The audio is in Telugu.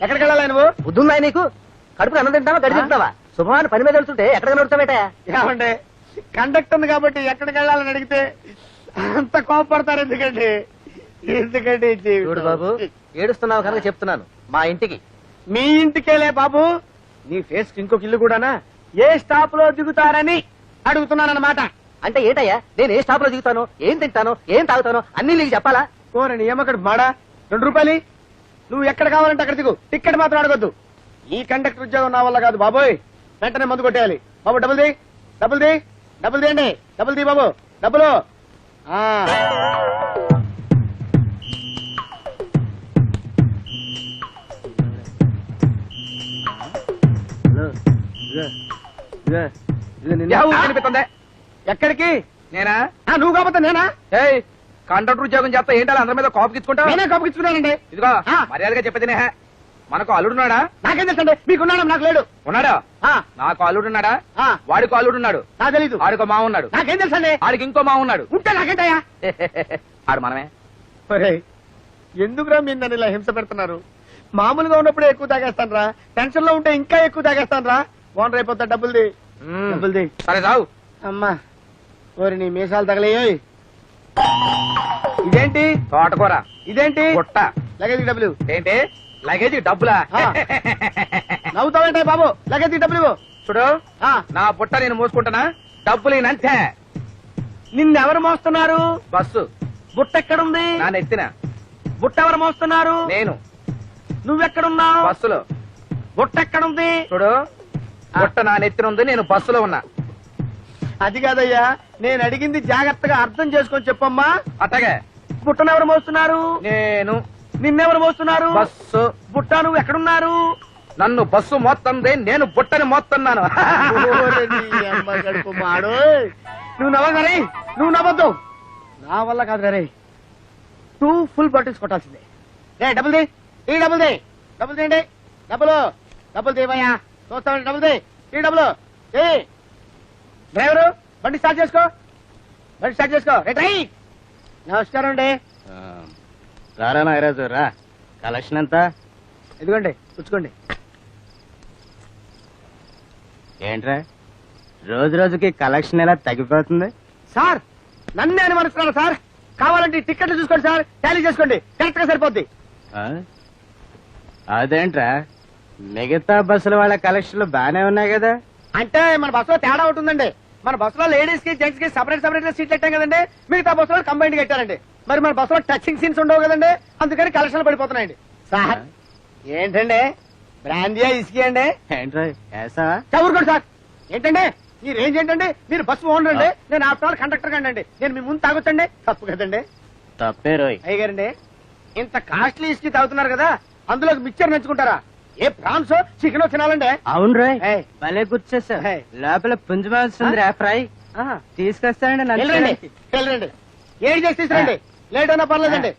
ఎక్కడికి వెళ్ళాలి నువ్వు? బుద్ధుందా నీకు? కడుపు అన్నం తింటావా గడి తింటావా? శుభమాన్ని పని మీద వెళ్తుంటే ఎక్కడ నడుస్తావేట? ఏమండి కండక్టర్ ఉంది కాబట్టి ఎక్కడికి వెళ్ళాలని అడిగితే అంత కోపడతారు ఎందుకండి? ఎందుకండి చూడు బాబు, ఏడుస్తున్నావు కనుక చెప్తున్నాను, మా ఇంటికి. మీ ఇంటికేలే బాబు, నీ ఫేస్ కి ఇంకొక ఇల్లు కూడానా? ఏ స్టాప్ లో దిగుతారని అడుగుతున్నానన్నమాట. అంటే ఏంటయ్యా, నేను ఏ స్టాప్ లో దిగుతాను, ఏం తింటాను, ఏం తాగుతాను అన్ని నీకు చెప్పాలా? కోరని ఏమక్కడ మాడా 2 రూపాయలు నువ్వు ఎక్కడ కావాలంటే అక్కడ దిగు, టికెట్ మాత్రం అడగొద్దు. ఈ కండక్టర్ ఉద్యోగం నా వల్ల కాదు బాబోయ్, వెంటనే మందు కొట్టేయాలి. బాబు డబ్బులు ది, డబ్బులు ది, డబ్బులు తీయండి, డబ్బులు ది బాబు, డబ్బులు. కనిపిస్తుంది. ఎక్కడికి? నేనా? నువ్వు కాకపోతే నేనా? ఏయ్, కండక్టర్ ఉద్యోగం చేస్తా ఏంటాలి అందరి మీద కోపకిచ్చుకుంటావు? నేనే కోపకిచ్చుకున్నానండి. ఇదిగో మర్యాదగా చెప్పేది నేహ, మనకు అల్లుడున్నాడా? నాకేం తెలుసండి, మీకున్నాడా? నాకు లేడు. ఉన్నాడా? నాకు అల్లుడున్నాడా? వాడికి అల్లుడున్నాడు. నాకు తెలీదు. ఆడికో మా ఉన్నాడు. నాకేం తెలుసండి? ఆడికి ఇంకో మా ఉన్నాడు. ఉంటే నాకేంటయ్యా? ఆడు మనమే. ఎందుకురా మీరు నన్ను ఇలా హింస పెడుతున్నారు? మామూలుగా ఉన్నప్పుడే ఎక్కువ తాగేస్తాను రా, టెన్షన్ లో ఉంటే ఇంకా ఎక్కువ తాగేస్తాను రా. ఓనర్ అయిపోతా. డబ్బులుది, డబ్బులుది. సరే రావు. అమ్మా ఓరి నీ మీసాలు తగలేయోయ్. ఇదేంటి? తోటకూర. ఇదేంటి? పుట్ట. లగేజ్ డబ్బులు. ఏంటి లగేజ్ డబ్బులా? నవ్వుతావేంటే బాబు, లగేజ్ డబ్బులు ఇవ్వు. చూడు, నా పుట్ట నేను మోసుకుంటానా, డబ్బులు నంతే. నిన్నెవరు మోస్తున్నారు? బస్సు. బుట్ట ఎక్కడుంది? నా నెత్తిన. బుట్ట ఎవరు మోస్తున్నారు? నేను. నువ్వెక్కడున్నావు? బస్సులో. బుట్ట ఎక్కడుంది? చూడు, బుట్ట నా నెత్తిన ఉంది, నేను బస్సులో ఉన్నా. అది కాదయ్యా, నేను అడిగింది జాగ్రత్తగా అర్థం చేసుకొని చెప్పమ్మా. అట్టగే. బుట్టను ఎవరు మోస్తున్నారు? నేను. నిన్నెవరు మోస్తున్నారు? బస్సు. బుట్ట నువ్వు ఎక్కడున్నారు? నన్ను బస్సు మోస్తుంది, నేను బుట్టని మోస్తున్నాను. నువ్వు నవ్వగరే, నువ్వు నవ్వద్దు. నా వల్ల కాదు రే, 2 ఫుల్ బాటిల్స్ కొట్టాల్సిందే. రే డబ్బులు ది, ఈ డబ్బులు ది, డబ్బులు తీయండి, డబ్బులు, డబ్బులు తీవయ్యా. చూస్తామండి, డబ్బులు ది, ఈ డబ్బులు. డ్రైవరు బండి స్టార్ట్ చేసుకో, బండి స్టార్ట్ చేసుకో. రే నమస్కారం అండి. రారా నాగరాజు రా. కలెక్షన్ ఎంత? ఇదిగోండి పుచ్చుకోండి. ఏంట్రా రోజు రోజుకి కలెక్షన్ ఎలా తగ్గిపోతుంది? సార్ నన్నే అనుమానిస్తున్నారు సార్. కావాలంటే టికెట్లు చూసుకోండి సార్, టాలీ చేసుకోండి, కరెక్ట్ గా సరిపోద్ది. అదేంట్రా మిగతా బస్సుల వాళ్ళ కలెక్షన్లు బానే ఉన్నాయి కదా? అంటే మన బస్సులో తేడా ఉంటుందండి. మన బస్సులో లేడీస్ కి జెంట్స్ కి సపరేట్ సపరేట్ గా సీట్లు పెట్టాం కదండి, మిగతా బస్సులో కంబైండ్ కట్టారండి. మరి మన బస్సులో టచింగ్ సీన్స్ ఉండవు కదండి, అందుకని కలెక్షన్లు పడిపోతున్నాయండి. సార్ ఏంటండి బ్రాండియా ఇసుకి అండి? ఏంట్రా చదువుకోండి సార్. ఏంటండి ఈ రేంజ్ ఏంటండి? మీరు బస్సు ఓనర్ అండి, నేను ఆఫ్టర్ ఆల్ కండక్టర్ కండి. నేను మీ ముందు తాగొచ్చండి? తప్పు కదండి. తప్పే రోయ్. అయ్యగారండి ఇంత కాస్ట్లీ ఇసుకి తాగుతున్నారు కదా, అందులోకి మిక్చర్ నంచుకుంటారా? ఏ ప్రాన్స్ చికెన్ తినాలండి? అవును రోయ్, భలే గుర్చేసా. లోపల పుంజమాల్సిందిరా ఫ్రై తీసుకొస్తానండి. వెళ్ళండి, ఏం చేసి తీసుకురండి, లేట్ అయినా పర్లేదండి.